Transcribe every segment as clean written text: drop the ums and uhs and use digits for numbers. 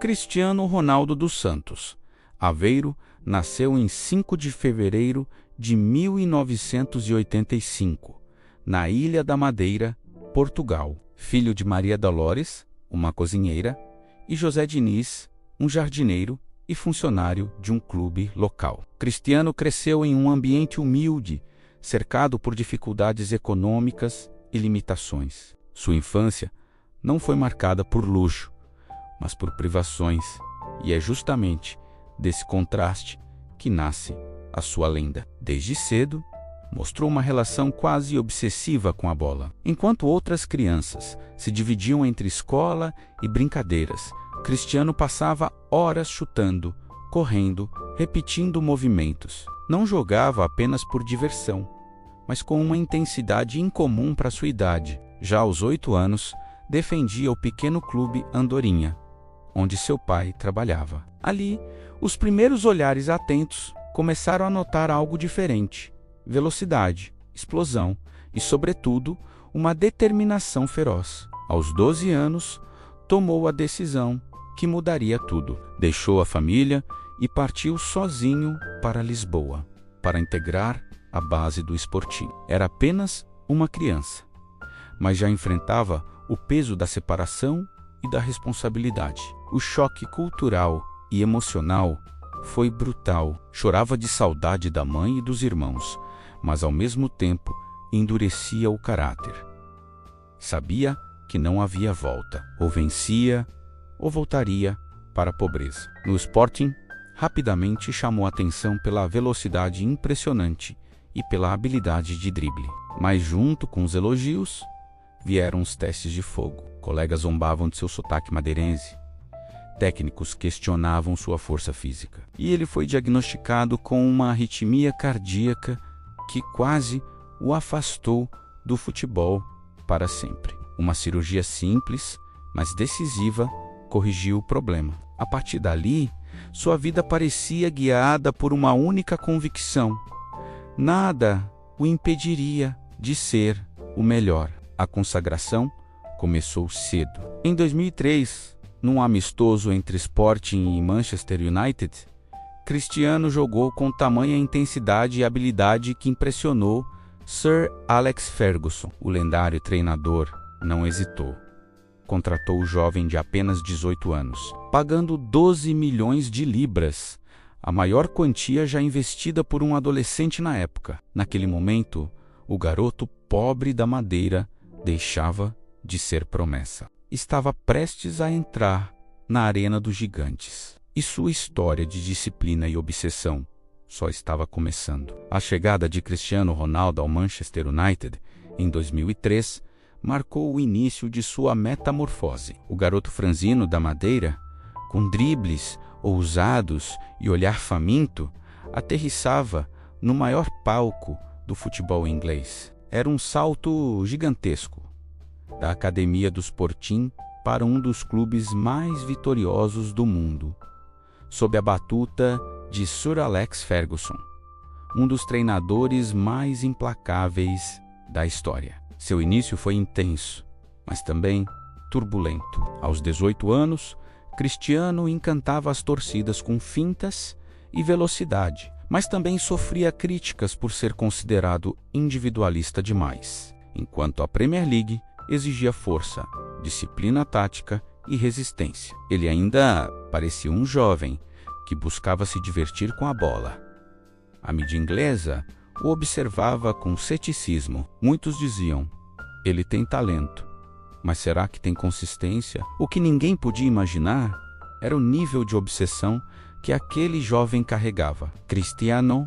Cristiano Ronaldo dos Santos Aveiro nasceu em 5 de fevereiro de 1985, na Ilha da Madeira, Portugal. Filho de Maria Dolores, uma cozinheira, e José Diniz, um jardineiro e funcionário de um clube local. Cristiano cresceu em um ambiente humilde, cercado por dificuldades econômicas e limitações. Sua infância não foi marcada por luxo, mas por privações, e é justamente desse contraste que nasce a sua lenda. Desde cedo, mostrou uma relação quase obsessiva com a bola. Enquanto outras crianças se dividiam entre escola e brincadeiras, Cristiano passava horas chutando, correndo, repetindo movimentos. Não jogava apenas por diversão, mas com uma intensidade incomum para sua idade. Já aos 8 anos, defendia o pequeno clube Andorinha, onde seu pai trabalhava. Ali, os primeiros olhares atentos começaram a notar algo diferente: velocidade, explosão e, sobretudo, uma determinação feroz. Aos 12 anos, tomou a decisão que mudaria tudo. Deixou a família e partiu sozinho para Lisboa, para integrar a base do Sporting. Era apenas uma criança, mas já enfrentava o peso da separação e da responsabilidade. O choque cultural e emocional foi brutal. Chorava de saudade da mãe e dos irmãos, mas ao mesmo tempo endurecia o caráter. Sabia que não havia volta. Ou vencia, ou voltaria para a pobreza. No Sporting, rapidamente chamou atenção pela velocidade impressionante e pela habilidade de drible. Mas junto com os elogios, vieram os testes de fogo. Colegas zombavam de seu sotaque madeirense. Técnicos questionavam sua força física. E ele foi diagnosticado com uma arritmia cardíaca que quase o afastou do futebol para sempre. Uma cirurgia simples, mas decisiva, corrigiu o problema. A partir dali, sua vida parecia guiada por uma única convicção: nada o impediria de ser o melhor. A consagração começou cedo. Em 2003, num amistoso entre Sporting e Manchester United, Cristiano jogou com tamanha intensidade e habilidade que impressionou Sir Alex Ferguson. O lendário treinador não hesitou. Contratou o jovem de apenas 18 anos, pagando 12 milhões de libras, a maior quantia já investida por um adolescente na época. Naquele momento, o garoto pobre da Madeira deixava de ser promessa. Estava prestes a entrar na arena dos gigantes. E sua história de disciplina e obsessão só estava começando. A chegada de Cristiano Ronaldo ao Manchester United em 2003 marcou o início de sua metamorfose. O garoto franzino da Madeira, com dribles ousados e olhar faminto, aterrissava no maior palco do futebol inglês. Era um salto gigantesco, da academia do Sporting para um dos clubes mais vitoriosos do mundo, sob a batuta de Sir Alex Ferguson, um dos treinadores mais implacáveis da história. Seu início foi intenso, mas também turbulento. Aos 18 anos, Cristiano encantava as torcidas com fintas e velocidade, mas também sofria críticas por ser considerado individualista demais, enquanto a Premier League exigia força, disciplina tática e resistência. Ele ainda parecia um jovem que buscava se divertir com a bola. A mídia inglesa o observava com ceticismo. Muitos diziam: ele tem talento, mas será que tem consistência? O que ninguém podia imaginar era o nível de obsessão que aquele jovem carregava. Cristiano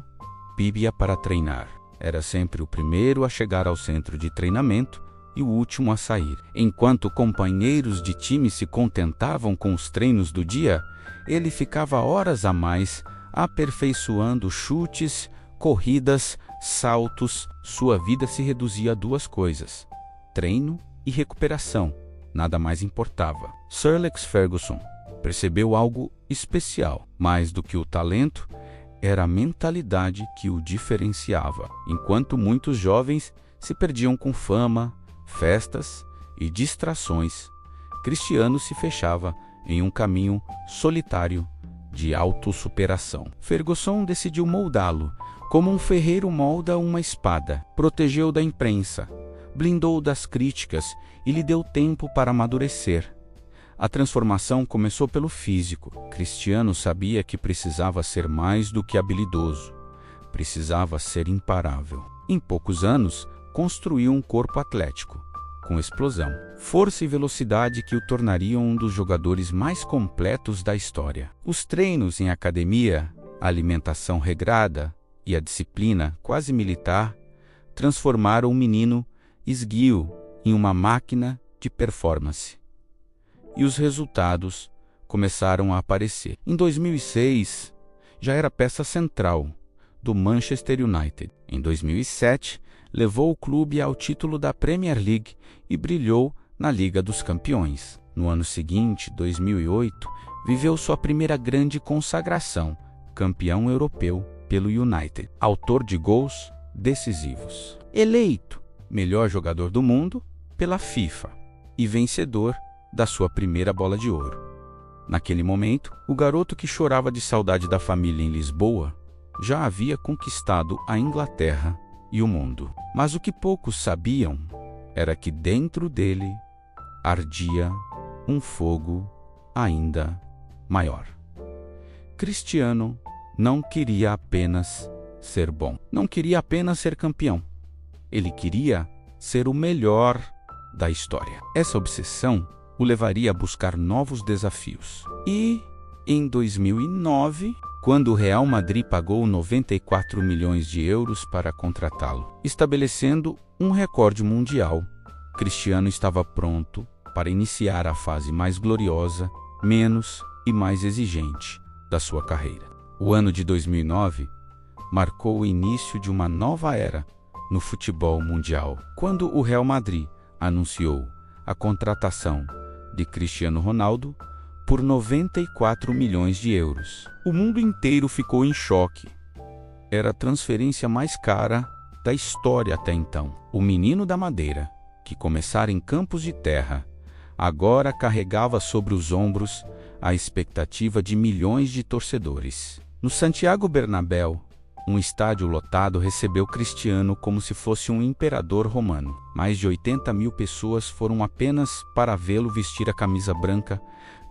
vivia para treinar. Era sempre o primeiro a chegar ao centro de treinamento e o último a sair. Enquanto companheiros de time se contentavam com os treinos do dia, ele ficava horas a mais aperfeiçoando chutes, corridas, saltos. Sua vida se reduzia a 2 coisas: treino e recuperação. Nada mais importava. Sir Alex Ferguson percebeu algo especial. Mais do que o talento, era a mentalidade que o diferenciava. Enquanto muitos jovens se perdiam com fama, festas e distrações, Cristiano se fechava em um caminho solitário de autossuperação. Ferguson decidiu moldá-lo, como um ferreiro molda uma espada. Protegeu da imprensa, blindou das críticas e lhe deu tempo para amadurecer. A transformação começou pelo físico. Cristiano sabia que precisava ser mais do que habilidoso. Precisava ser imparável. Em poucos anos, construiu um corpo atlético, com explosão, força e velocidade que o tornariam um dos jogadores mais completos da história. Os treinos em academia, a alimentação regrada e a disciplina quase militar transformaram o menino esguio em uma máquina de performance. E os resultados começaram a aparecer. Em 2006, já era peça central do Manchester United. Em 2007, levou o clube ao título da Premier League e brilhou na Liga dos Campeões. No ano seguinte, 2008, viveu sua primeira grande consagração, campeão europeu pelo United, autor de gols decisivos. Eleito melhor jogador do mundo pela FIFA e vencedor da sua primeira bola de ouro. Naquele momento, o garoto que chorava de saudade da família em Lisboa já havia conquistado a Inglaterra e o mundo. Mas o que poucos sabiam era que dentro dele ardia um fogo ainda maior. Cristiano não queria apenas ser bom, não queria apenas ser campeão. Ele queria ser o melhor da história. Essa obsessão o levaria a buscar novos desafios. E, em 2009, quando o Real Madrid pagou 94 milhões de euros para contratá-lo, estabelecendo um recorde mundial, Cristiano estava pronto para iniciar a fase mais gloriosa, menos e mais exigente da sua carreira. O ano de 2009 marcou o início de uma nova era no futebol mundial, quando o Real Madrid anunciou a contratação de Cristiano Ronaldo por 94 milhões de euros. O mundo inteiro ficou em choque. Era a transferência mais cara da história até então. O menino da Madeira, que começara em campos de terra, agora carregava sobre os ombros a expectativa de milhões de torcedores. No Santiago Bernabéu, um estádio lotado recebeu Cristiano como se fosse um imperador romano. Mais de 80 mil pessoas foram apenas para vê-lo vestir a camisa branca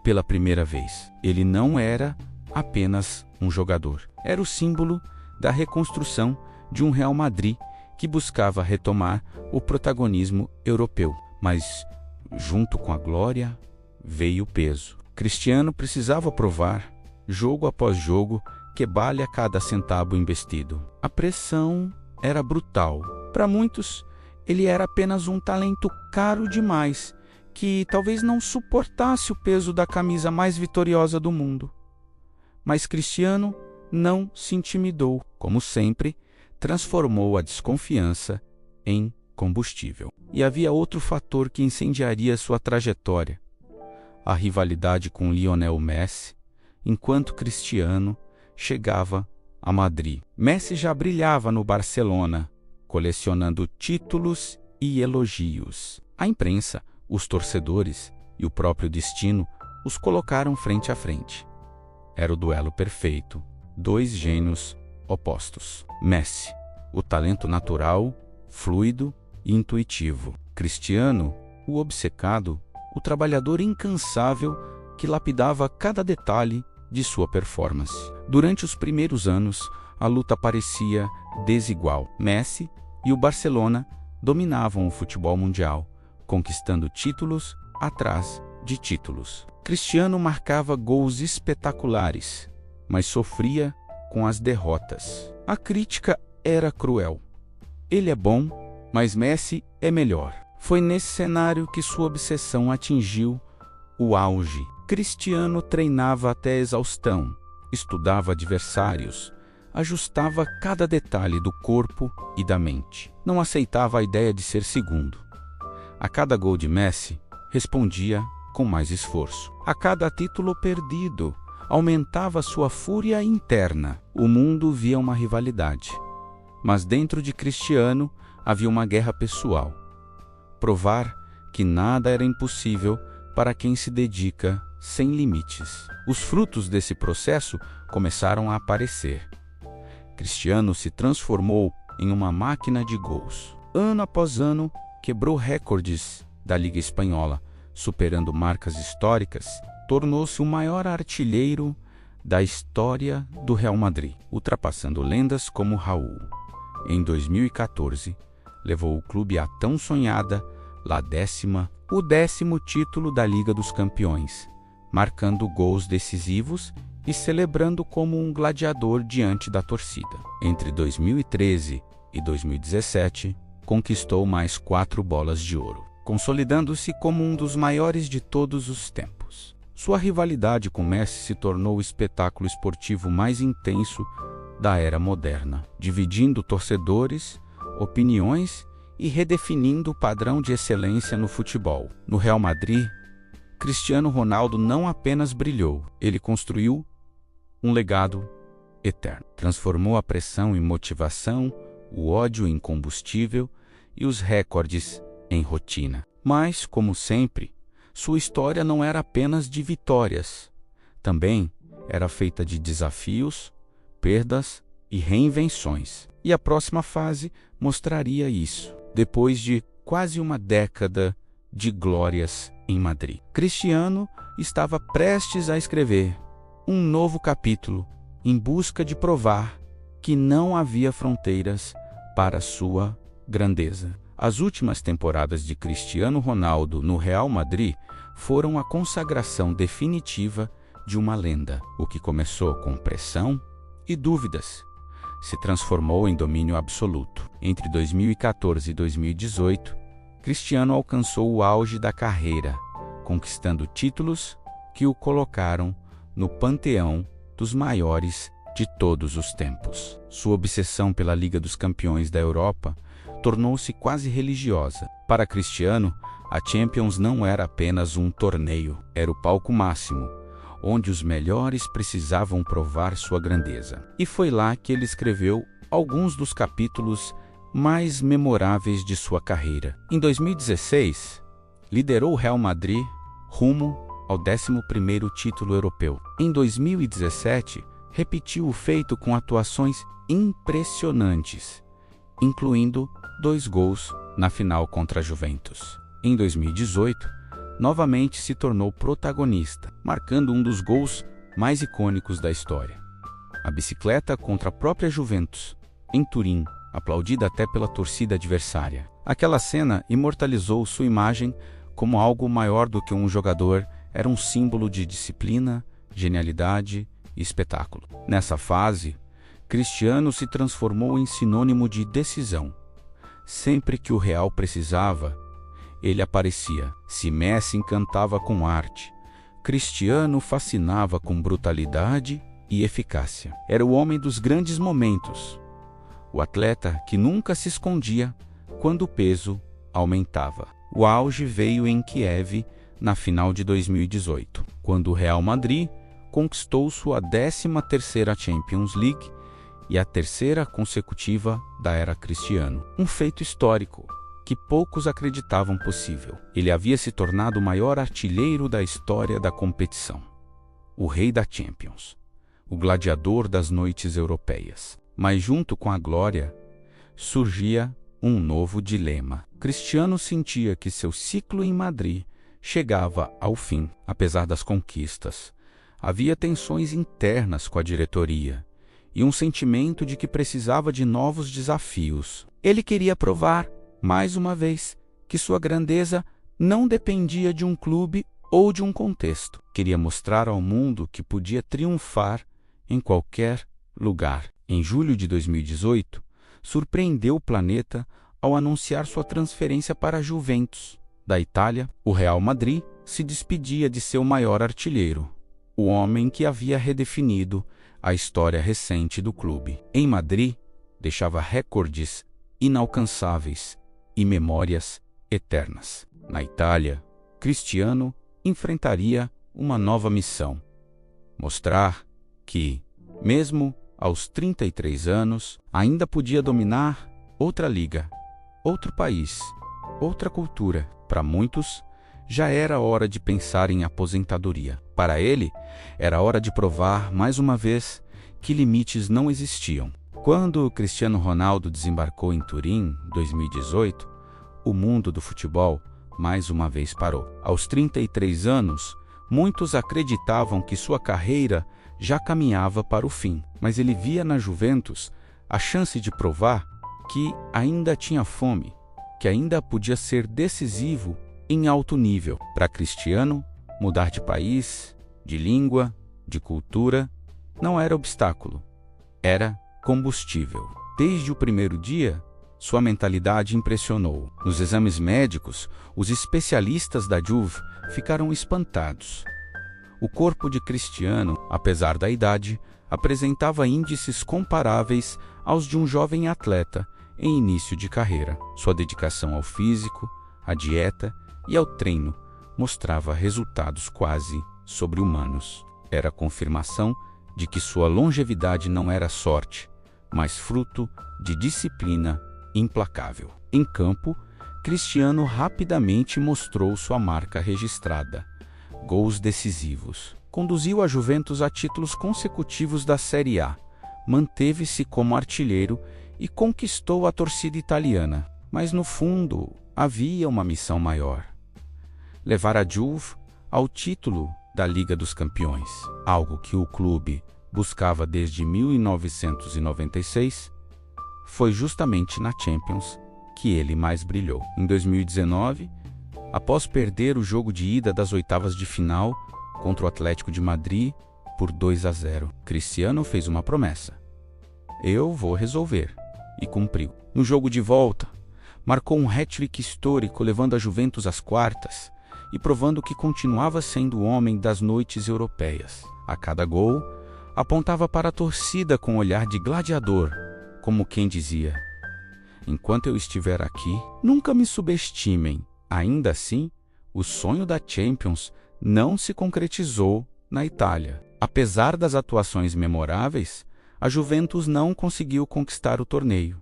pela primeira vez. Ele não era apenas um jogador. Era o símbolo da reconstrução de um Real Madrid que buscava retomar o protagonismo europeu. Mas, junto com a glória, veio o peso. Cristiano precisava provar, jogo após jogo, que vale cada centavo investido. A pressão era brutal. Para muitos, ele era apenas um talento caro demais, que talvez não suportasse o peso da camisa mais vitoriosa do mundo. Mas Cristiano não se intimidou. Como sempre, transformou a desconfiança em combustível. E havia outro fator que incendiaria sua trajetória: a rivalidade com Lionel Messi, enquanto Cristiano chegava a Madrid. Messi já brilhava no Barcelona, colecionando títulos e elogios. A imprensa, os torcedores e o próprio destino os colocaram frente a frente. Era o duelo perfeito, dois gênios opostos. Messi, o talento natural, fluido e intuitivo. Cristiano, o obcecado, o trabalhador incansável que lapidava cada detalhe de sua performance. Durante os primeiros anos, a luta parecia desigual. Messi e o Barcelona dominavam o futebol mundial, conquistando títulos atrás de títulos. Cristiano marcava gols espetaculares, mas sofria com as derrotas. A crítica era cruel. Ele é bom, mas Messi é melhor. Foi nesse cenário que sua obsessão atingiu o auge. Cristiano treinava até exaustão, estudava adversários, ajustava cada detalhe do corpo e da mente. Não aceitava a ideia de ser segundo. A cada gol de Messi, respondia com mais esforço. A cada título perdido, aumentava sua fúria interna. O mundo via uma rivalidade. Mas dentro de Cristiano havia uma guerra pessoal. Provar que nada era impossível para quem se dedica sem limites. Os frutos desse processo começaram a aparecer. Cristiano se transformou em uma máquina de gols. Ano após ano, quebrou recordes da Liga Espanhola, superando marcas históricas, tornou-se o maior artilheiro da história do Real Madrid, ultrapassando lendas como Raul. Em 2014, levou o clube à tão sonhada o 10º título da Liga dos Campeões, marcando gols decisivos e celebrando como um gladiador diante da torcida. Entre 2013 e 2017, conquistou mais 4 bolas de ouro, consolidando-se como um dos maiores de todos os tempos. Sua rivalidade com Messi se tornou o espetáculo esportivo mais intenso da era moderna, dividindo torcedores, opiniões e redefinindo o padrão de excelência no futebol. No Real Madrid, Cristiano Ronaldo não apenas brilhou, ele construiu um legado eterno. Transformou a pressão em motivação, o ódio em combustível e os recordes em rotina. Mas, como sempre, sua história não era apenas de vitórias. Também era feita de desafios, perdas e reinvenções. E a próxima fase mostraria isso. Depois de quase uma década de glórias em Madrid, Cristiano estava prestes a escrever um novo capítulo em busca de provar que não havia fronteiras para sua grandeza. As últimas temporadas de Cristiano Ronaldo no Real Madrid foram a consagração definitiva de uma lenda. O que começou com pressão e dúvidas se transformou em domínio absoluto. Entre 2014 e 2018, Cristiano alcançou o auge da carreira, conquistando títulos que o colocaram no panteão dos maiores de todos os tempos. Sua obsessão pela Liga dos Campeões da Europa tornou-se quase religiosa. Para Cristiano, a Champions não era apenas um torneio, era o palco máximo, onde os melhores precisavam provar sua grandeza. E foi lá que ele escreveu alguns dos capítulos mais memoráveis de sua carreira. Em 2016, liderou o Real Madrid rumo ao 11º título europeu. Em 2017, repetiu o feito com atuações impressionantes, incluindo 2 gols na final contra a Juventus. Em 2018, novamente se tornou protagonista, marcando um dos gols mais icônicos da história. A bicicleta contra a própria Juventus, em Turim, aplaudida até pela torcida adversária. Aquela cena imortalizou sua imagem como algo maior do que um jogador, era um símbolo de disciplina, genialidade e espetáculo. Nessa fase, Cristiano se transformou em sinônimo de decisão. Sempre que o Real precisava, ele aparecia. Se Messi encantava com arte, Cristiano fascinava com brutalidade e eficácia. Era o homem dos grandes momentos, o atleta que nunca se escondia quando o peso aumentava. O auge veio em Kiev na final de 2018, quando o Real Madrid conquistou sua 13ª Champions League e a 3ª consecutiva da era Cristiano. Um feito histórico que poucos acreditavam possível. Ele havia se tornado o maior artilheiro da história da competição, o rei da Champions, o gladiador das noites europeias. Mas junto com a glória, surgia um novo dilema. Cristiano sentia que seu ciclo em Madrid chegava ao fim. Apesar das conquistas, havia tensões internas com a diretoria e um sentimento de que precisava de novos desafios. Ele queria provar, mais uma vez, que sua grandeza não dependia de um clube ou de um contexto. Queria mostrar ao mundo que podia triunfar em qualquer lugar. Em julho de 2018, surpreendeu o planeta ao anunciar sua transferência para a Juventus. Da Itália, o Real Madrid se despedia de seu maior artilheiro, o homem que havia redefinido a história recente do clube. Em Madrid, deixava recordes inalcançáveis e memórias eternas. Na Itália, Cristiano enfrentaria uma nova missão: mostrar que, mesmo aos 33 anos, ainda podia dominar outra liga, outro país, outra cultura. Para muitos, já era hora de pensar em aposentadoria. Para ele, era hora de provar, mais uma vez, que limites não existiam. Quando Cristiano Ronaldo desembarcou em Turim, 2018, o mundo do futebol mais uma vez parou. Aos 33 anos, muitos acreditavam que sua carreira já caminhava para o fim, mas ele via na Juventus a chance de provar que ainda tinha fome, que ainda podia ser decisivo em alto nível. Para Cristiano, mudar de país, de língua, de cultura, não era obstáculo, era combustível. Desde o primeiro dia, sua mentalidade impressionou. Nos exames médicos, os especialistas da Juve ficaram espantados. O corpo de Cristiano, apesar da idade, apresentava índices comparáveis aos de um jovem atleta em início de carreira. Sua dedicação ao físico, à dieta e ao treino mostrava resultados quase sobre-humanos. Era a confirmação de que sua longevidade não era sorte, mas fruto de disciplina implacável. Em campo, Cristiano rapidamente mostrou sua marca registrada. Gols decisivos. Conduziu a Juventus a títulos consecutivos da Série A, manteve-se como artilheiro e conquistou a torcida italiana. Mas no fundo, havia uma missão maior: levar a Juve ao título da Liga dos Campeões, algo que o clube buscava desde 1996. Foi justamente na Champions que ele mais brilhou. Em 2019, após perder o jogo de ida das oitavas de final contra o Atlético de Madrid por 2-0, Cristiano fez uma promessa: eu vou resolver, e cumpriu. No jogo de volta, marcou um hat-trick histórico, levando a Juventus às quartas e provando que continuava sendo o homem das noites europeias. A cada gol, apontava para a torcida com um olhar de gladiador, como quem dizia: enquanto eu estiver aqui, nunca me subestimem. Ainda assim, o sonho da Champions não se concretizou na Itália. Apesar das atuações memoráveis, a Juventus não conseguiu conquistar o torneio.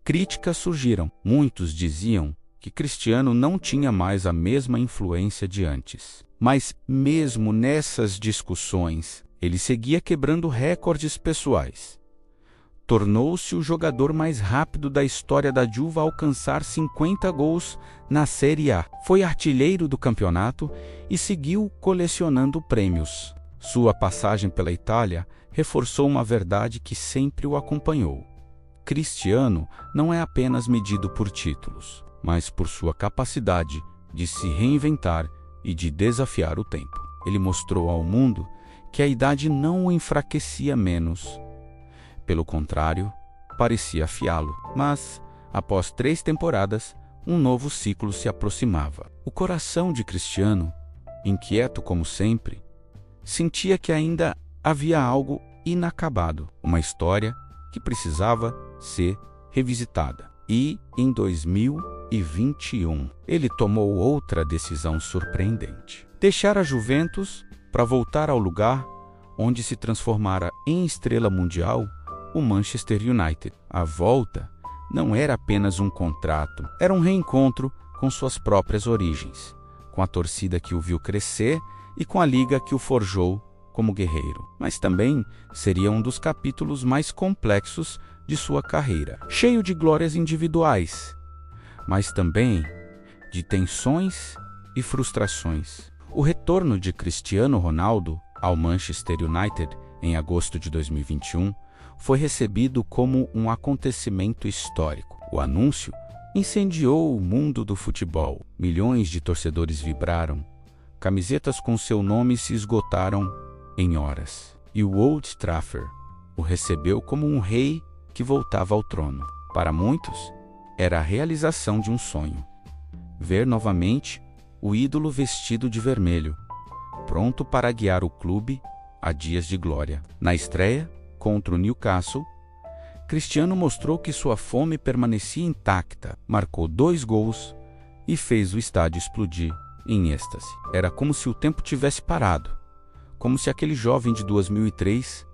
Críticas surgiram. Muitos diziam que Cristiano não tinha mais a mesma influência de antes. Mas mesmo nessas discussões, ele seguia quebrando recordes pessoais. Tornou-se o jogador mais rápido da história da Juve a alcançar 50 gols na Série A. Foi artilheiro do campeonato e seguiu colecionando prêmios. Sua passagem pela Itália reforçou uma verdade que sempre o acompanhou: Cristiano não é apenas medido por títulos, mas por sua capacidade de se reinventar e de desafiar o tempo. Ele mostrou ao mundo que a idade não o enfraquecia menos. Pelo contrário, parecia afiá-lo. Mas, após 3 temporadas, um novo ciclo se aproximava. O coração de Cristiano, inquieto como sempre, sentia que ainda havia algo inacabado, uma história que precisava ser revisitada. E, em 2021, ele tomou outra decisão surpreendente: deixar a Juventus para voltar ao lugar onde se transformara em estrela mundial, o Manchester United. A volta não era apenas um contrato, era um reencontro com suas próprias origens, com a torcida que o viu crescer e com a liga que o forjou como guerreiro. Mas também seria um dos capítulos mais complexos de sua carreira, cheio de glórias individuais, mas também de tensões e frustrações. O retorno de Cristiano Ronaldo ao Manchester United em agosto de 2021 foi recebido como um acontecimento histórico. O anúncio incendiou o mundo do futebol. Milhões de torcedores vibraram. Camisetas com seu nome se esgotaram em horas. E o Old Trafford o recebeu como um rei que voltava ao trono. Para muitos, era a realização de um sonho: ver novamente o ídolo vestido de vermelho, pronto para guiar o clube a dias de glória. Na estreia contra o Newcastle, Cristiano mostrou que sua fome permanecia intacta, marcou 2 gols e fez o estádio explodir em êxtase. Era como se o tempo tivesse parado, como se aquele jovem de 2003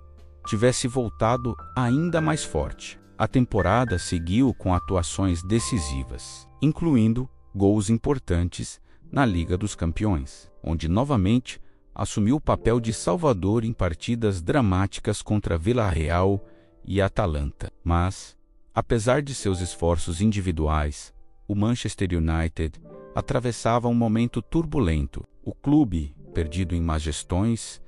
tivesse voltado ainda mais forte. A temporada seguiu com atuações decisivas, incluindo gols importantes na Liga dos Campeões, onde novamente assumiu o papel de salvador em partidas dramáticas contra Villarreal e Atalanta. Mas, apesar de seus esforços individuais, o Manchester United atravessava um momento turbulento. O clube, perdido em más gestões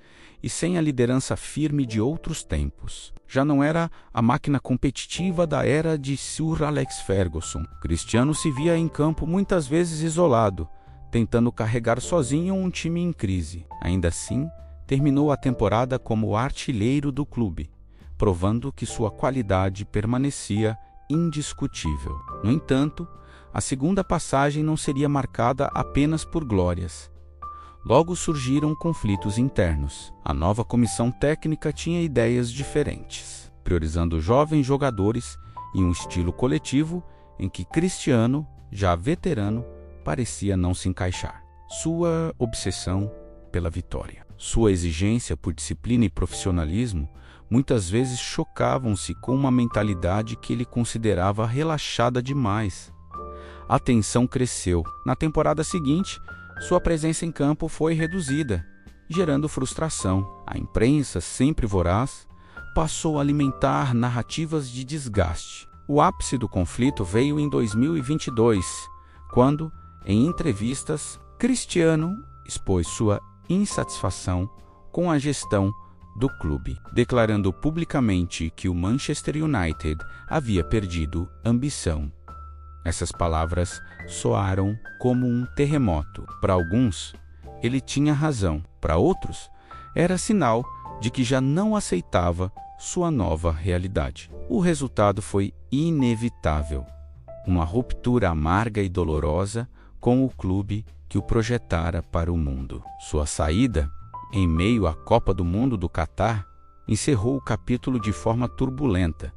e sem a liderança firme de outros tempos, já não era a máquina competitiva da era de Sir Alex Ferguson. Cristiano se via em campo muitas vezes isolado, tentando carregar sozinho um time em crise. Ainda assim, terminou a temporada como artilheiro do clube, provando que sua qualidade permanecia indiscutível. No entanto, a segunda passagem não seria marcada apenas por glórias. Logo surgiram conflitos internos. A nova comissão técnica tinha ideias diferentes, priorizando jovens jogadores e um estilo coletivo em que Cristiano, já veterano, parecia não se encaixar. Sua obsessão pela vitória, sua exigência por disciplina e profissionalismo muitas vezes chocavam-se com uma mentalidade que ele considerava relaxada demais. A tensão cresceu. Na temporada seguinte, sua presença em campo foi reduzida, gerando frustração. A imprensa, sempre voraz, passou a alimentar narrativas de desgaste. O ápice do conflito veio em 2022, quando, em entrevistas, Cristiano expôs sua insatisfação com a gestão do clube, declarando publicamente que o Manchester United havia perdido ambição. Essas palavras soaram como um terremoto. Para alguns, ele tinha razão. Para outros, era sinal de que já não aceitava sua nova realidade. O resultado foi inevitável. Uma ruptura amarga e dolorosa com o clube que o projetara para o mundo. Sua saída, em meio à Copa do Mundo do Catar, encerrou o capítulo de forma turbulenta,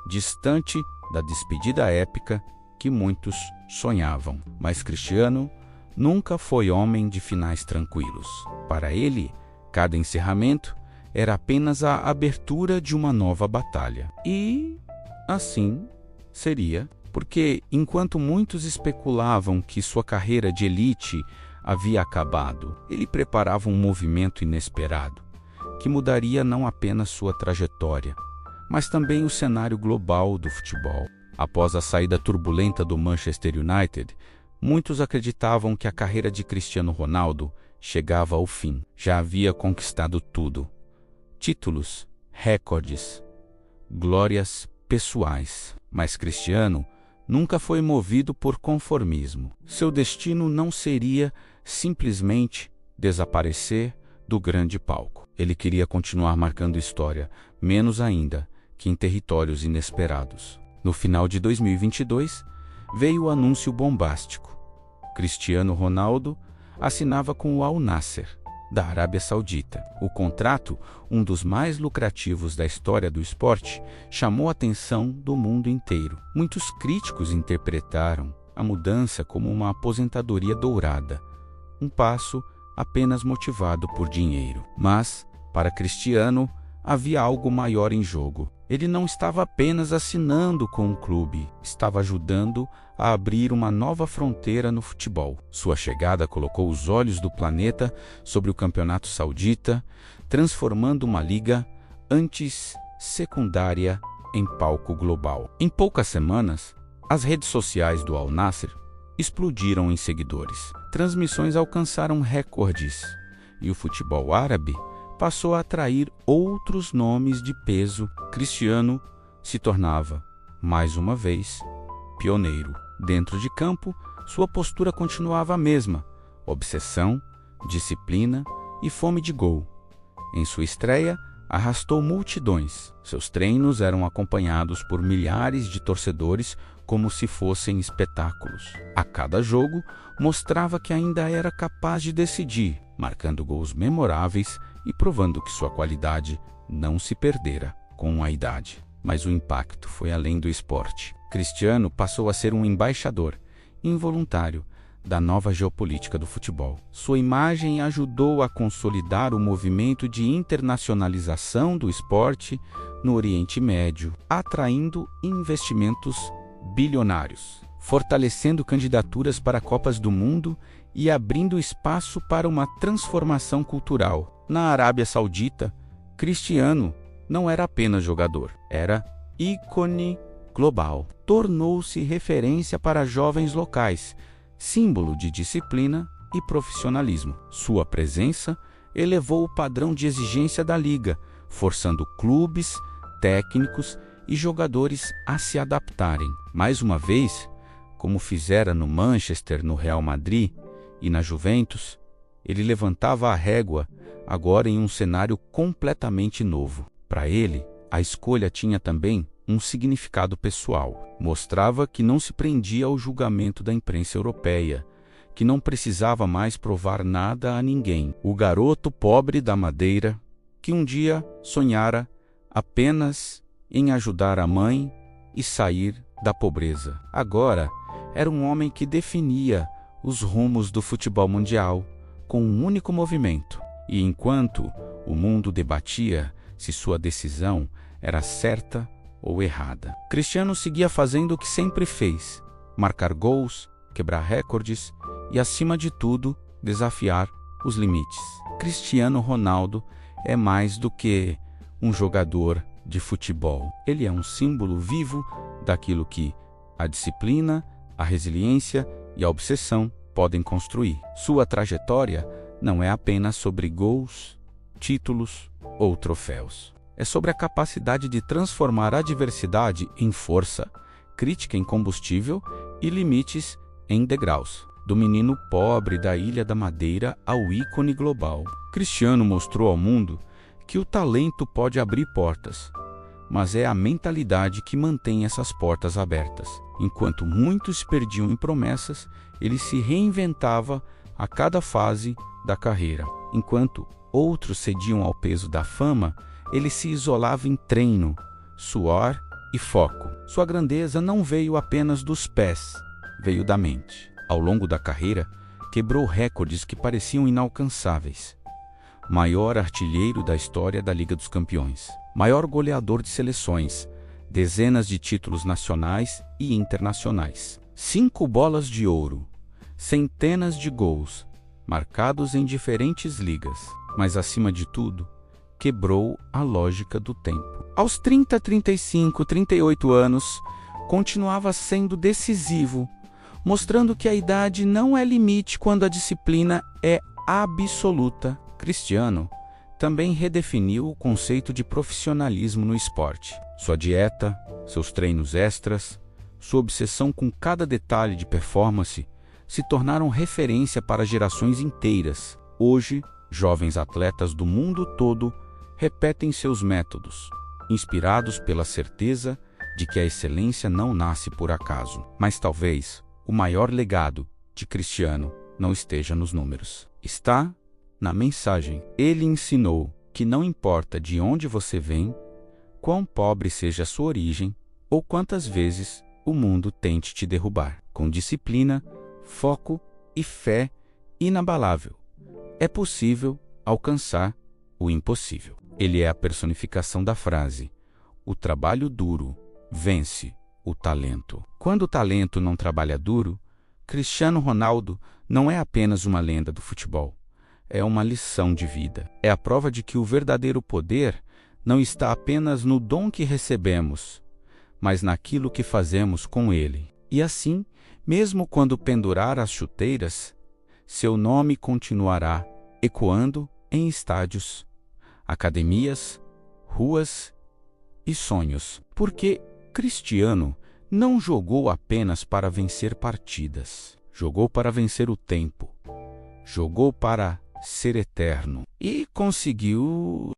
distante da despedida épica que muitos sonhavam. Mas Cristiano nunca foi homem de finais tranquilos. Para ele, cada encerramento era apenas a abertura de uma nova batalha. E assim seria, porque enquanto muitos especulavam que sua carreira de elite havia acabado, ele preparava um movimento inesperado, que mudaria não apenas sua trajetória, mas também o cenário global do futebol. Após a saída turbulenta do Manchester United, muitos acreditavam que a carreira de Cristiano Ronaldo chegava ao fim. Já havia conquistado tudo: títulos, recordes, glórias pessoais. Mas Cristiano nunca foi movido por conformismo. Seu destino não seria simplesmente desaparecer do grande palco. Ele queria continuar marcando história, menos ainda que em territórios inesperados. No final de 2022, veio o anúncio bombástico. Cristiano Ronaldo assinava com o Al Nassr, da Arábia Saudita. O contrato, um dos mais lucrativos da história do esporte, chamou a atenção do mundo inteiro. Muitos críticos interpretaram a mudança como uma aposentadoria dourada, um passo apenas motivado por dinheiro. Mas, para Cristiano, havia algo maior em jogo. Ele não estava apenas assinando com o clube, estava ajudando a abrir uma nova fronteira no futebol. Sua chegada colocou os olhos do planeta sobre o campeonato saudita, transformando uma liga antes secundária em palco global. Em poucas semanas, as redes sociais do Al Nassr explodiram em seguidores. Transmissões alcançaram recordes e o futebol árabe passou a atrair outros nomes de peso. Cristiano se tornava, mais uma vez, pioneiro. Dentro de campo, sua postura continuava a mesma: obsessão, disciplina e fome de gol. Em sua estreia, arrastou multidões. Seus treinos eram acompanhados por milhares de torcedores como se fossem espetáculos. A cada jogo, mostrava que ainda era capaz de decidir, marcando gols memoráveis e provando que sua qualidade não se perdera com a idade. Mas o impacto foi além do esporte. Cristiano passou a ser um embaixador involuntário da nova geopolítica do futebol. Sua imagem ajudou a consolidar o movimento de internacionalização do esporte no Oriente Médio, atraindo investimentos bilionários, fortalecendo candidaturas para Copas do Mundo e abrindo espaço para uma transformação cultural. Na Arábia Saudita, Cristiano não era apenas jogador, era ícone global. Tornou-se referência para jovens locais, símbolo de disciplina e profissionalismo. Sua presença elevou o padrão de exigência da liga, forçando clubes, técnicos e jogadores a se adaptarem. Mais uma vez, como fizera no Manchester, no Real Madrid e na Juventus, ele levantava a régua, agora em um cenário completamente novo. Para ele, a escolha tinha também um significado pessoal. Mostrava que não se prendia ao julgamento da imprensa europeia, que não precisava mais provar nada a ninguém. O garoto pobre da Madeira, que um dia sonhara apenas em ajudar a mãe e sair da pobreza. Agora, era um homem que definia os rumos do futebol mundial com um único movimento. E enquanto o mundo debatia se sua decisão era certa ou errada, Cristiano seguia fazendo o que sempre fez: marcar gols, quebrar recordes e, acima de tudo, desafiar os limites. Cristiano Ronaldo é mais do que um jogador de futebol. Ele é um símbolo vivo daquilo que a disciplina, a resiliência e a obsessão podem construir. Sua trajetória não é apenas sobre gols, títulos ou troféus. É sobre a capacidade de transformar a adversidade em força, crítica em combustível e limites em degraus. Do menino pobre da Ilha da Madeira ao ícone global, Cristiano mostrou ao mundo que o talento pode abrir portas, mas é a mentalidade que mantém essas portas abertas. Enquanto muitos perdiam em promessas, ele se reinventava a cada fase da carreira. Enquanto outros cediam ao peso da fama, ele se isolava em treino, suor e foco. Sua grandeza não veio apenas dos pés, veio da mente. Ao longo da carreira, quebrou recordes que pareciam inalcançáveis. Maior artilheiro da história da Liga dos Campeões, maior goleador de seleções, dezenas de títulos nacionais e internacionais, 5 bolas de ouro, centenas de gols, marcados em diferentes ligas, mas acima de tudo, quebrou a lógica do tempo. Aos 30, 35, 38 anos, continuava sendo decisivo, mostrando que a idade não é limite quando a disciplina é absoluta. Cristiano também redefiniu o conceito de profissionalismo no esporte. Sua dieta, seus treinos extras, sua obsessão com cada detalhe de performance se tornaram referência para gerações inteiras. Hoje, jovens atletas do mundo todo repetem seus métodos, inspirados pela certeza de que a excelência não nasce por acaso. Mas talvez o maior legado de Cristiano não esteja nos números. Está na mensagem. Ele ensinou que não importa de onde você vem, quão pobre seja a sua origem ou quantas vezes o mundo tente te derrubar. Com disciplina, foco e fé inabalável, é possível alcançar o impossível. Ele é a personificação da frase: o trabalho duro vence o talento. Quando o talento não trabalha duro, Cristiano Ronaldo não é apenas uma lenda do futebol. É uma lição de vida. É a prova de que o verdadeiro poder não está apenas no dom que recebemos, mas naquilo que fazemos com ele. E assim, mesmo quando pendurar as chuteiras, seu nome continuará ecoando em estádios, academias, ruas e sonhos. Porque Cristiano não jogou apenas para vencer partidas. Jogou para vencer o tempo. Jogou para ser eterno e conseguiu